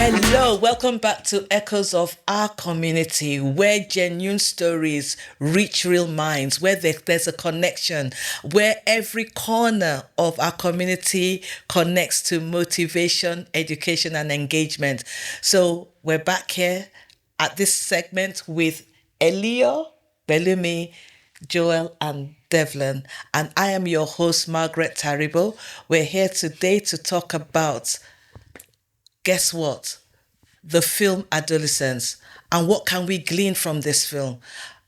Hello, welcome back to Echoes of Our Community, where genuine stories reach real minds, where there's a connection, where every corner of our community connects to motivation, education, and engagement. So we're back here at this segment with Elio, Bellumi, Joel, and Devlin. And I am your host, Margaret Taribo. We're here today to talk about, guess what? The film Adolescence. And what can we glean from this film?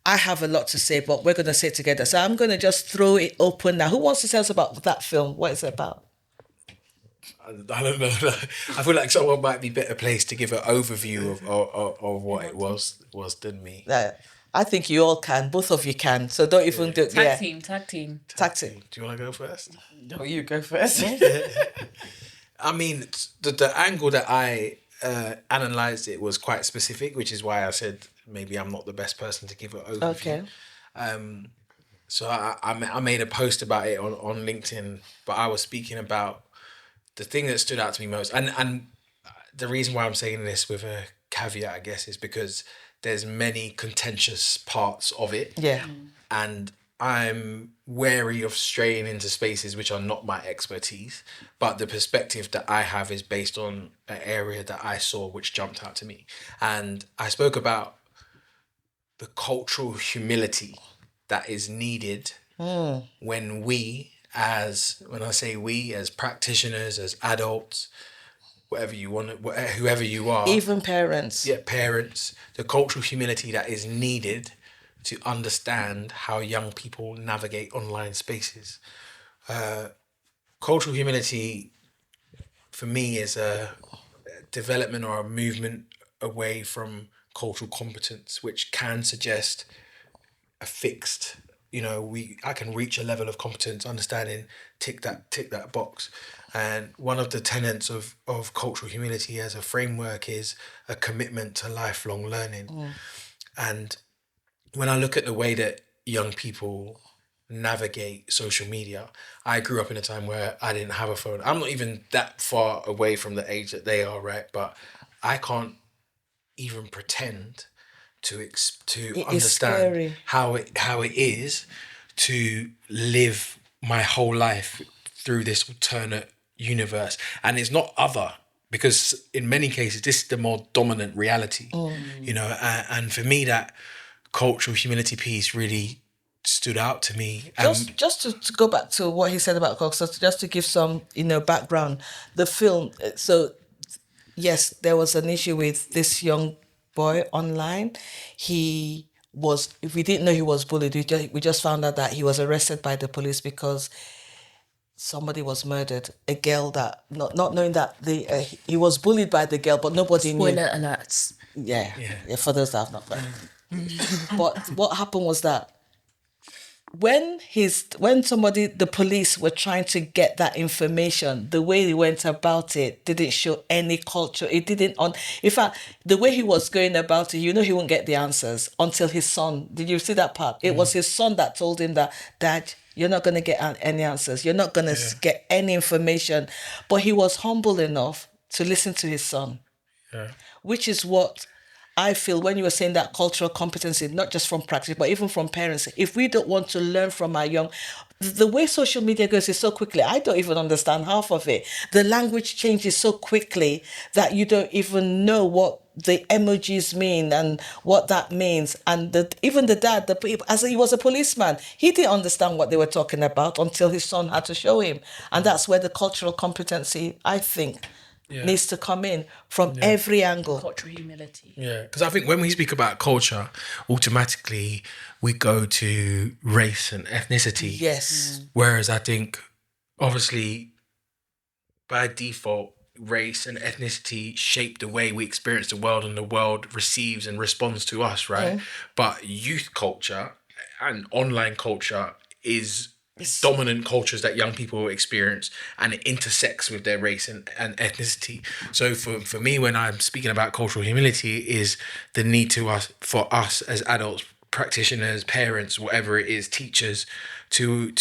I have a lot to say, but we're going to say it together. So I'm going to just throw it open now. Who wants to tell us about that film? What is it about? I don't know. I feel like someone might be better placed to give an overview of what it was than me. I think you all can. Both of you can. So don't even do it. Tag team. Tag team. Do you want to go first? No, you go first. I mean, the angle that I analysed it was quite specific, which is why I said maybe I'm not the best person to give an overview. Okay. So I made a post about it on LinkedIn, but I was speaking about the thing that stood out to me most. And the reason why I'm saying this with a caveat, I guess, is because there's many contentious parts of it. Yeah. And I'm wary of straying into spaces which are not my expertise, but the perspective that I have is based on an area that I saw which jumped out to me. And I spoke about the cultural humility that is needed when when I say we, as practitioners, as adults, whoever you are. Even parents. Yeah, parents. The cultural humility that is needed to understand how young people navigate online spaces. Cultural humility, for me, is a development or a movement away from cultural competence, which can suggest a fixed, I can reach a level of competence, understanding, tick that box. And one of the tenets of cultural humility as a framework is a commitment to lifelong learning. And when I look at the way that young people navigate social media, I grew up in a time where I didn't have a phone. I'm not even that far away from the age that they are, right? But I can't even pretend to understand how it is to live my whole life through this alternate universe. And it's not other, because in many cases this is the more dominant reality. And for me, that cultural humility piece really stood out to me. Just to go back to what he said about culture, just to give some background. The film, so yes, there was an issue with this young boy online. We didn't know he was bullied. We just found out that he was arrested by the police because somebody was murdered. A girl that not knowing that he was bullied by the girl, but nobody knew. Spoiler alerts. Yeah, for those that have not read. But what happened was that when the police were trying to get that information, the way he went about it didn't show any culture. It didn't in fact, the way he was going about it, he won't get the answers until his son. Did you see that part? It was his son that told him that, Dad, you're not going to get any answers. You're not going to get any information. But he was humble enough to listen to his son, which is what I feel when you were saying that cultural competency, not just from practice, but even from parents. If we don't want to learn from our young, the way social media goes is so quickly. I don't even understand half of it. The language changes so quickly that you don't even know what the emojis mean and what that means. And even the dad, as he was a policeman, he didn't understand what they were talking about until his son had to show him. And that's where the cultural competency, I think, needs to come in from every angle. Cultural humility. Yeah, because I think when we speak about culture, automatically we go to race and ethnicity. Yes. Whereas I think, obviously, by default, race and ethnicity shape the way we experience the world and the world receives and responds to us, right? But youth culture and online culture is dominant cultures that young people experience, and it intersects with their race and ethnicity. So for me, when I'm speaking about cultural humility, is the need for us as adults, practitioners, parents, whatever it is, teachers, to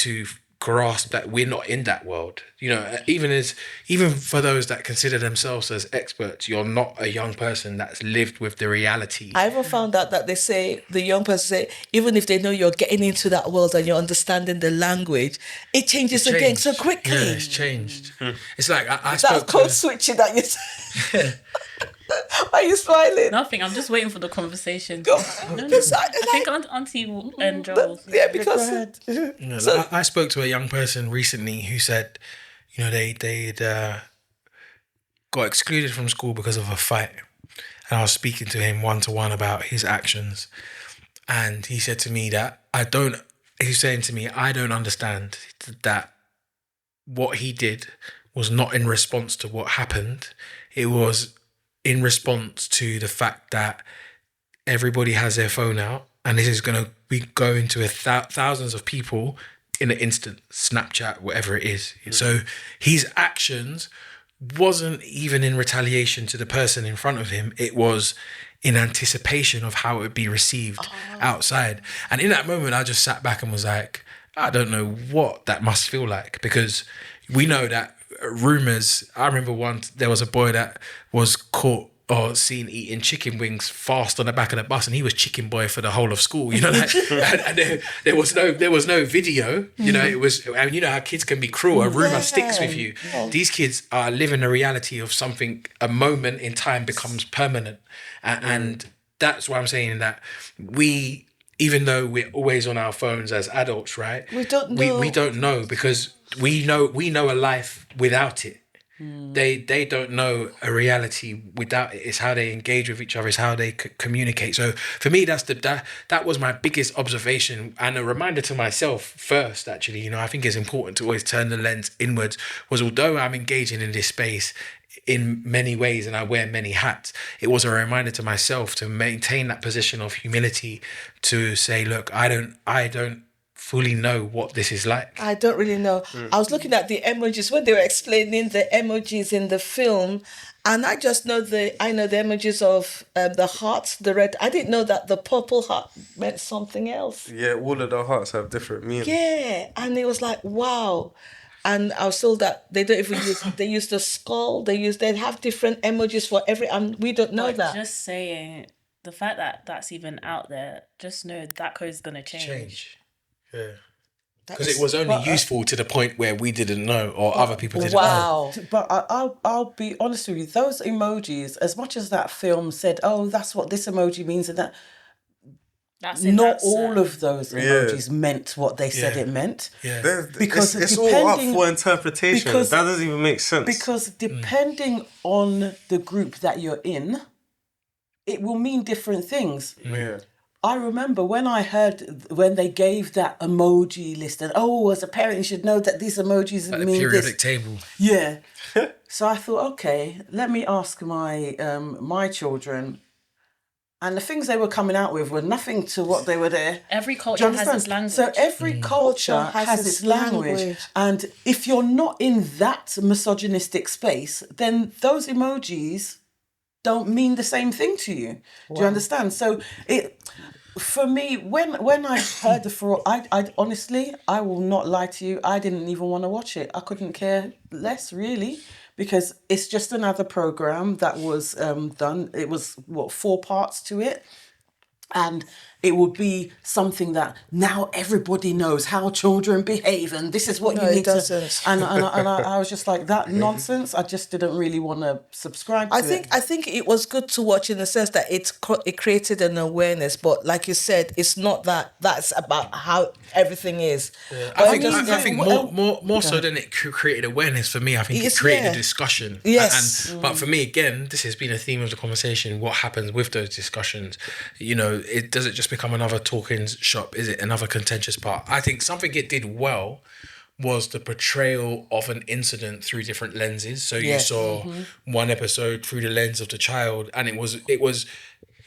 grasp that we're not in that world. You know, even for those that consider themselves as experts, you're not a young person that's lived with the reality. I even found out that they say, the young person say, even if they know you're getting into that world and you're understanding the language, it changes It's again so changed. quickly. Yeah, it's changed. It's like I That's spoke code to... switching that you said. Why are you smiling? Nothing. I'm just waiting for the conversation. Go. No. Because I think Auntie and Joel. Yeah, because You know, I spoke to a young person recently who said, you know, they'd got excluded from school because of a fight. And I was speaking to him one-to-one about his actions. And he said to me that he's saying to me, I don't understand that what he did was not in response to what happened. It was in response to the fact that everybody has their phone out, and this is going to be going to thousands of people in an instant, Snapchat, whatever it is. So his actions wasn't even in retaliation to the person in front of him. It was in anticipation of how it would be received outside. And in that moment, I just sat back and was like, I don't know what that must feel like, because we know that rumors. I remember once there was a boy that was caught or seen eating chicken wings fast on the back of the bus, and he was chicken boy for the whole of school. You know, like, and there was no video. You know, it was, and you know how kids can be cruel. A rumor sticks with you. These kids are living the reality of something. A moment in time becomes permanent, and that's why I'm saying that we. Even though we're always on our phones as adults, right? We don't know. We don't know, because we know a life without it. They don't know a reality without it. It's how they engage with each other. It's how they communicate. So for me, that was my biggest observation, and a reminder to myself first. Actually, you know, I think it's important to always turn the lens inwards. Was although I'm engaging in this space in many ways and I wear many hats, it was a reminder to myself to maintain that position of humility, to say, look, I don't fully know what this is like. I don't really know. I was looking at the emojis when they were explaining the emojis in the film, and I just know the emojis of the hearts, the red. I didn't know that the purple heart meant something else. Yeah, all of the hearts have different meanings. Yeah, and it was like, wow. And I was told that they don't even use. They use the skull. They have different emojis for every. And we don't know that. Just saying, the fact that that's even out there, just know that code's gonna change. Yeah. Because it was only useful to the point where we didn't know, or other people didn't know. Wow. But I'll be honest with you, those emojis, as much as that film said, oh, that's what this emoji means, and that, not all of those emojis meant what they said it meant. Yeah. Because it's all up for interpretation. That doesn't even make sense. Because depending on the group that you're in, it will mean different things. Yeah. I remember when they gave that emoji list, and as a parent you should know that these emojis Like mean the periodic this. table. Yeah. So I thought, okay, let me ask my my children. And the things they were coming out with were nothing to what they were there. Every culture has its language. So every culture has its language. And if you're not in that misogynistic space, then those emojis don't mean the same thing to you. Wow. Do you understand? So for me, when I heard I honestly, I will not lie to you, I didn't even want to watch it. I couldn't care less, really, because it's just another program that was done. It was 4 parts to it, and it would be something that now everybody knows how children behave, and this is what you need to. And I was just like, that nonsense. I just didn't really want to subscribe to it. I think it was good to watch in the sense that it created an awareness, but like you said, it's not that's about how everything is. Yeah. I think more so than it created awareness for me. I think it created a discussion. Yes. But for me, again, this has been a theme of the conversation. What happens with those discussions? You know, does it just become another talking shop? Is it another contentious part? I think something it did well was the portrayal of an incident through different lenses. So you saw one episode through the lens of the child, and it was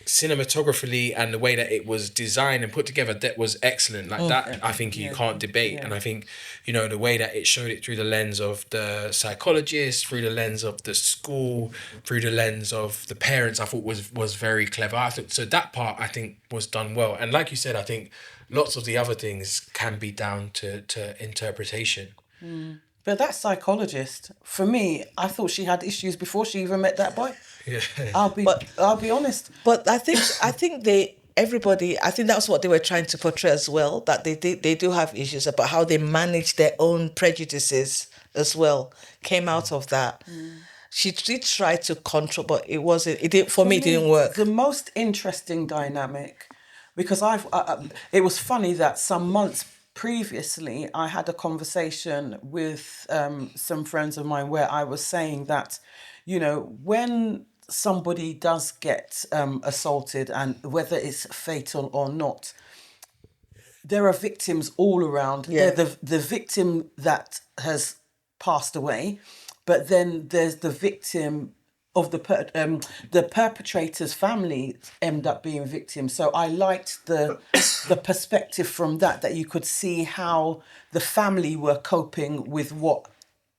cinematographically and the way that it was designed and put together, that was excellent. Like that, I think you can't debate. And I think, you know, the way that it showed it through the lens of the psychologist, through the lens of the school, through the lens of the parents, I thought was very clever. I thought, so that part I think was done well. And like you said, I think lots of the other things can be down to interpretation. But that psychologist, for me, I thought she had issues before she even met that boy. Yeah. I'll be honest. But I think I think that's what they were trying to portray as well, that they do have issues about how they manage their own prejudices as well, came out of that. She did try to control, but it didn't work. The most interesting dynamic, because it was funny that some months previously I had a conversation with some friends of mine where I was saying that, you know, when somebody does get assaulted, and whether it's fatal or not, there are victims all around. Yeah. They're the victim that has passed away, but then there's the victim of the perpetrator's family end up being victims. So I liked the perspective from that you could see how the family were coping with what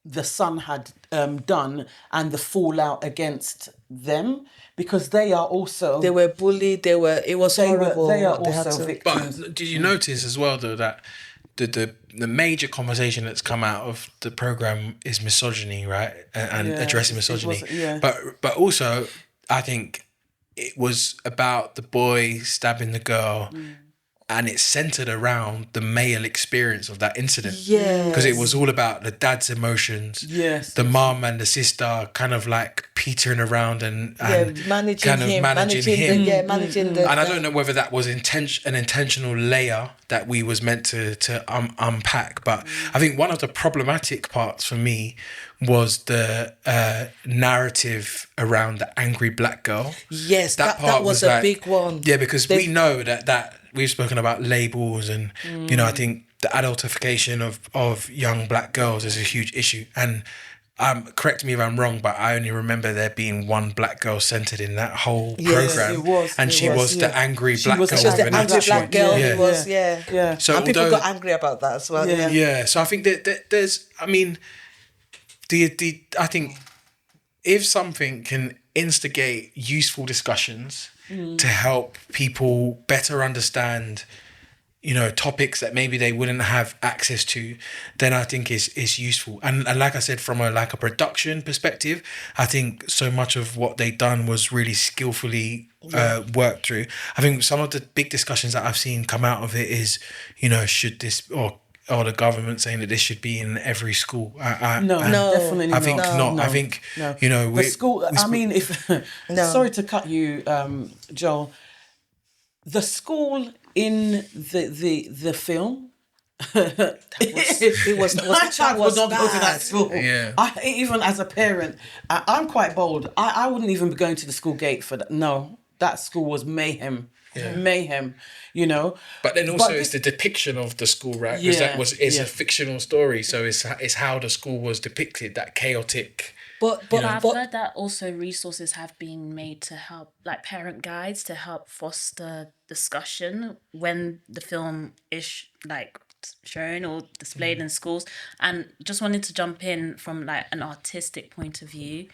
the son had done and the fallout against them, because they are also... They were bullied, it was horrible. They are They had also to- victims. But did you notice as well, though, that the major conversation that's come out of the program is misogyny, right? And addressing misogyny. But also, I think it was about the boy stabbing the girl, and it's centered around the male experience of that incident. Yes. Because it was all about the dad's emotions. Yes. The mom and the sister kind of like petering around and managing kind of him, managing him. managing the... And I don't know whether that was an intentional layer that we was meant to unpack. But I think one of the problematic parts for me was the narrative around the angry black girl. Yes, that was a big one. Yeah, because we know that we've spoken about labels and, you know, I think the adultification of young black girls is a huge issue. And correct me if I'm wrong, but I only remember there being one black girl centered in that whole program. It was. And she was the angry black girl. She was the with an angry attitude. black girl. Yeah. It was, Yeah. So and people although- got angry about that as well. Yeah. Yeah, so I think that there's, I mean, I think if something can instigate useful discussions to help people better understand, you know, topics that maybe they wouldn't have access to, then I think is useful. And like I said, from a production perspective, I think so much of what they done was really skillfully worked through. I think some of the big discussions that I've seen come out of it is, you know, should this or the government saying that this should be in every school. No, definitely I think not. No, I think, no. you know, The school, I mean, if... Sorry to cut you, Joel. The school in the film... It was My child would not go to that school. Yeah. Even as a parent, I'm quite bold. I wouldn't even be going to the school gate for that. No, that school was mayhem. Yeah. Mayhem, you know. But then also it's the depiction of the school, right? Because that is a fictional story, so it's how the school was depicted, that chaotic. But I've heard that also resources have been made to help, like parent guides, to help foster discussion when the film is shown or displayed in schools. And just wanted to jump in from like an artistic point of view.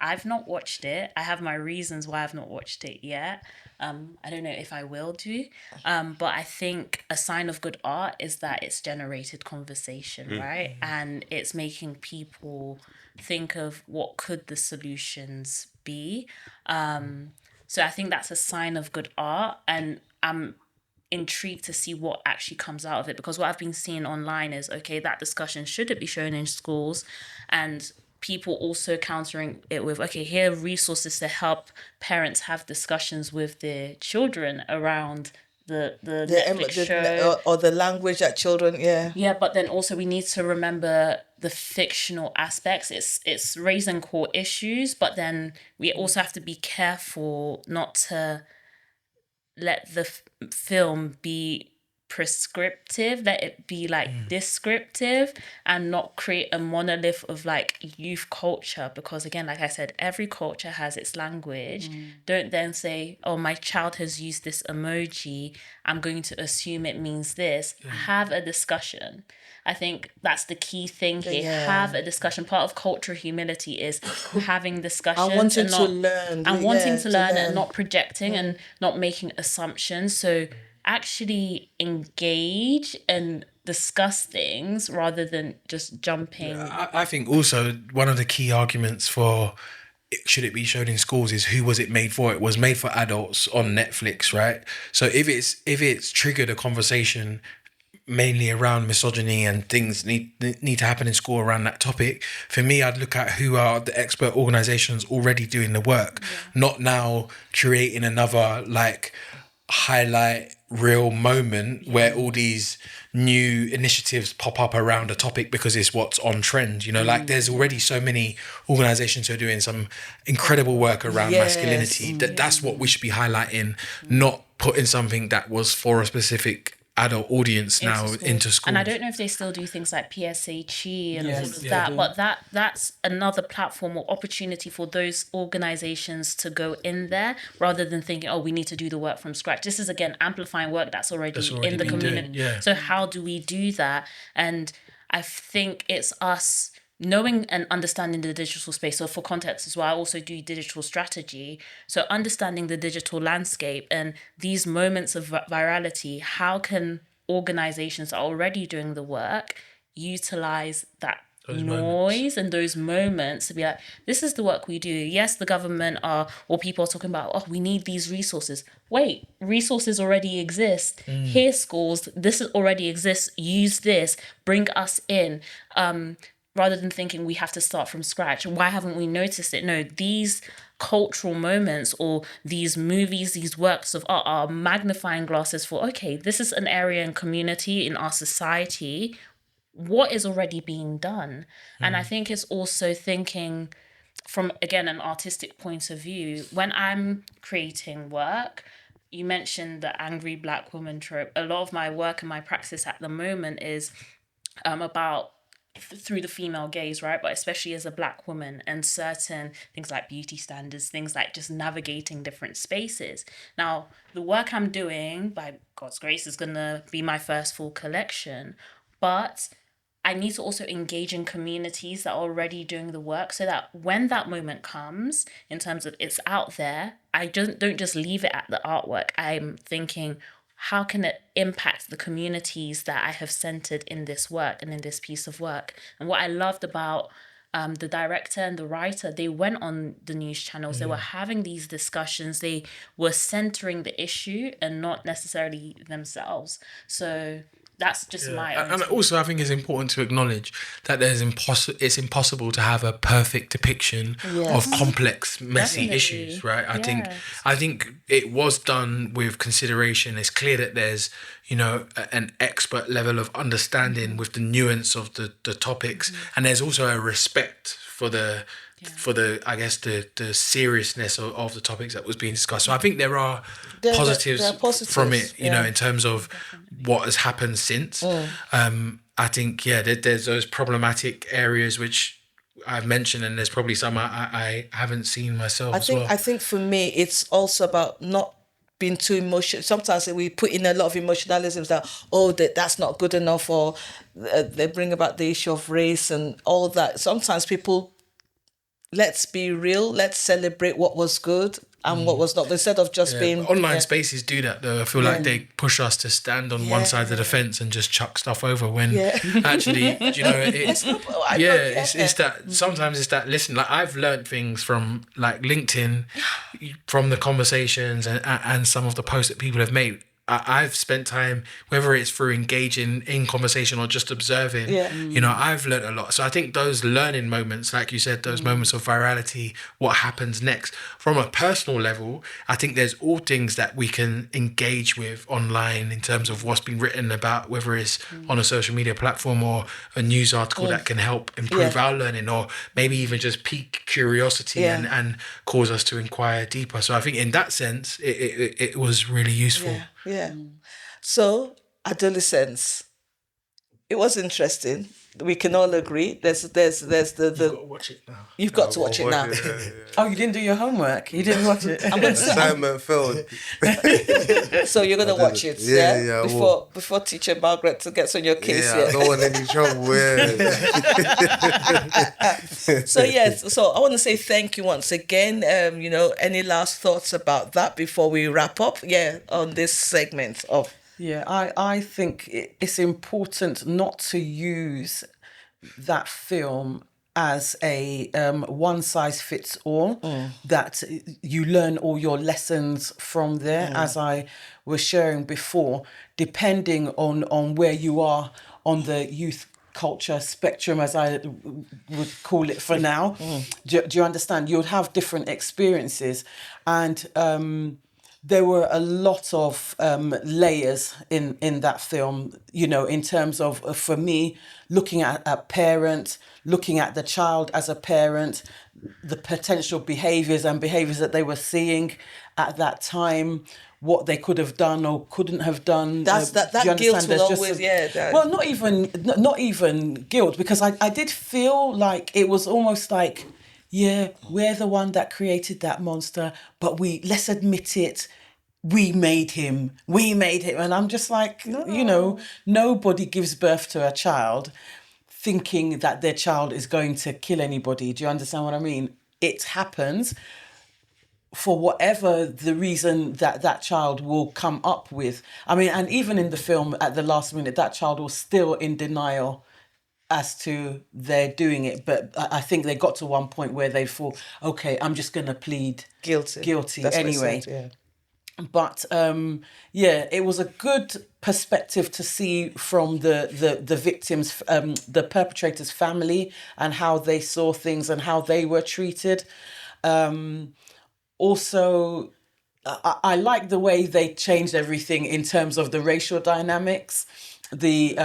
I've not watched it. I have my reasons why I've not watched it yet. I don't know if I will do. But I think a sign of good art is that it's generated conversation, right? And it's making people think of what could the solutions be. So I think that's a sign of good art. And I'm intrigued to see what actually comes out of it, because what I've been seeing online is, okay, that discussion, should it be shown in schools? And people also countering it with, okay, here are resources to help parents have discussions with their children around the Netflix show. Or the language that children, Yeah, but then also we need to remember the fictional aspects. It's raising core issues, but then we also have to be careful not to let the film be prescriptive, let it be like descriptive, and not create a monolith of like youth culture, because again, like I said, every culture has its language. Don't then say, oh, my child has used this emoji, I'm going to assume it means this. Have a discussion. I think that's the key thing here. Have a discussion. Part of cultural humility is having discussions and wanting to learn and not projecting and not making assumptions. So actually engage and discuss things rather than just jumping. I think also one of the key arguments for should it be shown in schools is who was it made for? It was made for adults on Netflix, right? So if it's triggered a conversation mainly around misogyny and things need to happen in school around that topic, for me, I'd look at who are the expert organizations already doing the work, not now creating another like highlight real moment where all these new initiatives pop up around a topic because it's what's on trend. You know, like there's already so many organizations who are doing some incredible work around masculinity. That's what we should be highlighting, not putting something that was for a specific adult audience into school. And I don't know if they still do things like PSHE and all of that, but that's another platform or opportunity for those organizations to go in there rather than thinking, oh, we need to do the work from scratch. This is, again, amplifying work that's already in the community. So how do we do that? And I think it's us knowing and understanding the digital space. So for context as well, I also do digital strategy. So understanding the digital landscape and these moments of virality, how can organizations that are already doing the work utilize that noise and those moments to be like, this is the work we do. Yes, the government or people are talking about, oh, we need these resources. Wait, resources already exist. Here's schools, this already exists. Use this, bring us in. Rather than thinking we have to start from scratch. Why haven't we noticed it? No, these cultural moments or these movies, these works of art are magnifying glasses for, okay, this is an area and community in our society. What is already being done? And I think it's also thinking from, again, an artistic point of view. When I'm creating work, you mentioned the angry Black woman trope. A lot of my work and my practice at the moment is about through the female gaze, right? But especially as a Black woman, and certain things like beauty standards, things like just navigating different spaces. Now, the work I'm doing, by God's grace, is going to be my first full collection, but I need to also engage in communities that are already doing the work so that when that moment comes, in terms of it's out there, I don't just leave it at the artwork. I'm thinking, how can it impact the communities that I have centered in this work and in this piece of work? And what I loved about the director and the writer, they went on the news channels, they were having these discussions, they were centering the issue and not necessarily themselves. So that's just my own. And also, I think it's important to acknowledge that it's impossible to have a perfect depiction of complex, messy issues, right? I think it was done with consideration. It's clear that there's, an expert level of understanding with the nuance of the topics, and there's also a respect for the I guess the seriousness of the topics that was being discussed. So I think there are positives from it, in terms of what has happened since. I think there's those problematic areas which I've mentioned, and there's probably some I haven't seen myself I think for me it's also about not being too emotional. Sometimes we put in a lot of emotionalisms that that's not good enough, or they bring about the issue of race and all that. Sometimes people, let's be real, let's celebrate what was good and what was not, instead of just being... Online spaces do that, though. I feel like they push us to stand on one side of the fence and just chuck stuff over when actually, it's that, sometimes it's that, listen, like I've learned things from like LinkedIn, from the conversations and some of the posts that people have made. I've spent time, whether it's through engaging in conversation or just observing, I've learned a lot. So I think those learning moments, like you said, those moments of virality, what happens next, from a personal level, I think there's all things that we can engage with online in terms of what's been written about, whether it's on a social media platform or a news article that can help improve our learning, or maybe even just pique curiosity and cause us to inquire deeper. So I think in that sense, it was really useful. Yeah. So Adolescence. It was interesting. We can all agree. There's You've got the to watch it now. you've got to watch it now. Oh, you didn't do your homework? You didn't watch it? Assignment failed. So you're gonna watch it, Yeah, I will. before teacher Margaret gets on your case. Yeah, I don't want any trouble. Yeah. So yes, so I want to say thank you once again. Any last thoughts about that before we wrap up? Yeah, on this segment of. Yeah, I think it's important not to use that film as a one size fits all, that you learn all your lessons from there, as I was sharing before, depending on where you are on the youth culture spectrum, as I would call it for now. Do you understand? You'll have different experiences, and there were a lot of layers in that film, in terms of, for me, looking at a parent, looking at the child as a parent, the potential behaviours that they were seeing at that time, what they could have done or couldn't have done. That guilt will always, Well, not even guilt, because I did feel like it was almost like, yeah, we're the one that created that monster, but let's admit it, we made him. And I'm just like, nobody gives birth to a child thinking that their child is going to kill anybody. Do you understand what I mean? It happens for whatever the reason that child will come up with. I mean, and even in the film, at the last minute, that child was still in denial as to they're doing it. But I think they got to one point where they thought, okay, I'm just going to plead guilty That's anyway. what I said, But it was a good perspective to see from the victims, the perpetrator's family, and how they saw things and how they were treated. Also, I like the way they changed everything in terms of the racial dynamics. The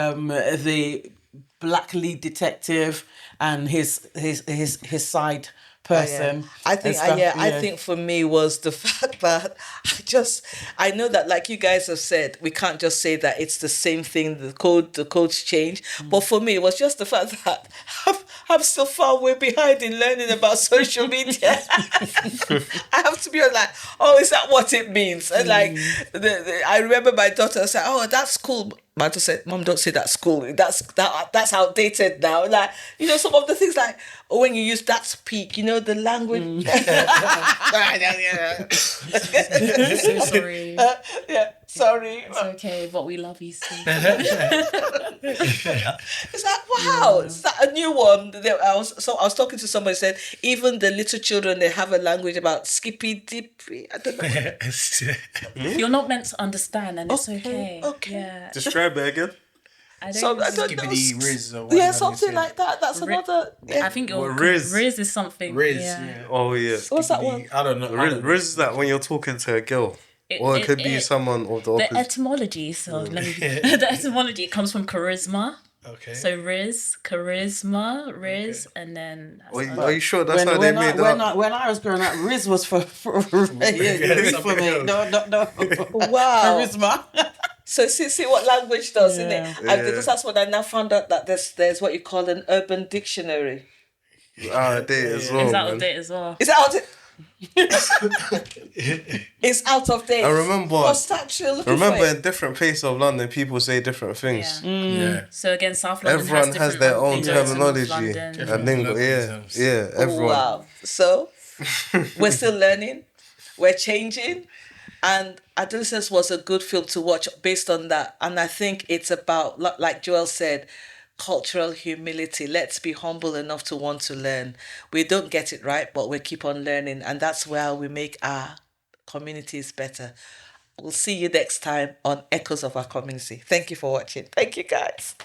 black lead detective and his side person. I think for me was the fact that I know that, like you guys have said, we can't just say that it's the same thing, the codes change. But for me, it was just the fact that I'm still far way behind in learning about social media. I have to be like, oh, is that what it means? And like, I remember my daughter said, oh, that's cool. My daughter said, Mom, don't say that's cool. That's outdated now. Like, some of the things, like, when you use that's peak, the language. So sorry. Sorry. It's okay, but we love you still. It's like, wow, is that a new one? I was talking to somebody who said, even the little children, they have a language about skippy dippy. I don't know. You're not meant to understand, and it's okay. Okay. Yeah. Describe it again. I don't know. Skibbity Riz or Yeah, something like that. That's another. Yeah. I think Riz is something. Riz, Yeah. Oh, yeah. What's that one? I don't know. Riz is that when you're talking to a girl. Or it could be someone of the opposite. The etymology, the etymology comes from charisma. Okay. So charisma, and then... Are you sure that's how they made that? When I was growing up, Riz was for Riz for me. No. Wow. Charisma. So see what language does, isn't it? Yeah. Because that's what I now found out, that there's what you call an urban dictionary. Out of date as well. It's out of date as well. Is that out of It's out of date. I remember. What's that you're looking for? In different places of London, people say different things. Yeah. Yeah. So again, South London Everyone has their own lingo to North terminology London. and lingo. Yeah, everyone. Wow. So we're still learning. We're changing. And Adolescence was a good film to watch based on that. And I think it's about, like Joel said, cultural humility. Let's be humble enough to want to learn. We don't get it right, but we keep on learning. And that's where we make our communities better. We'll see you next time on Echoes of Our Community. Thank you for watching. Thank you, guys.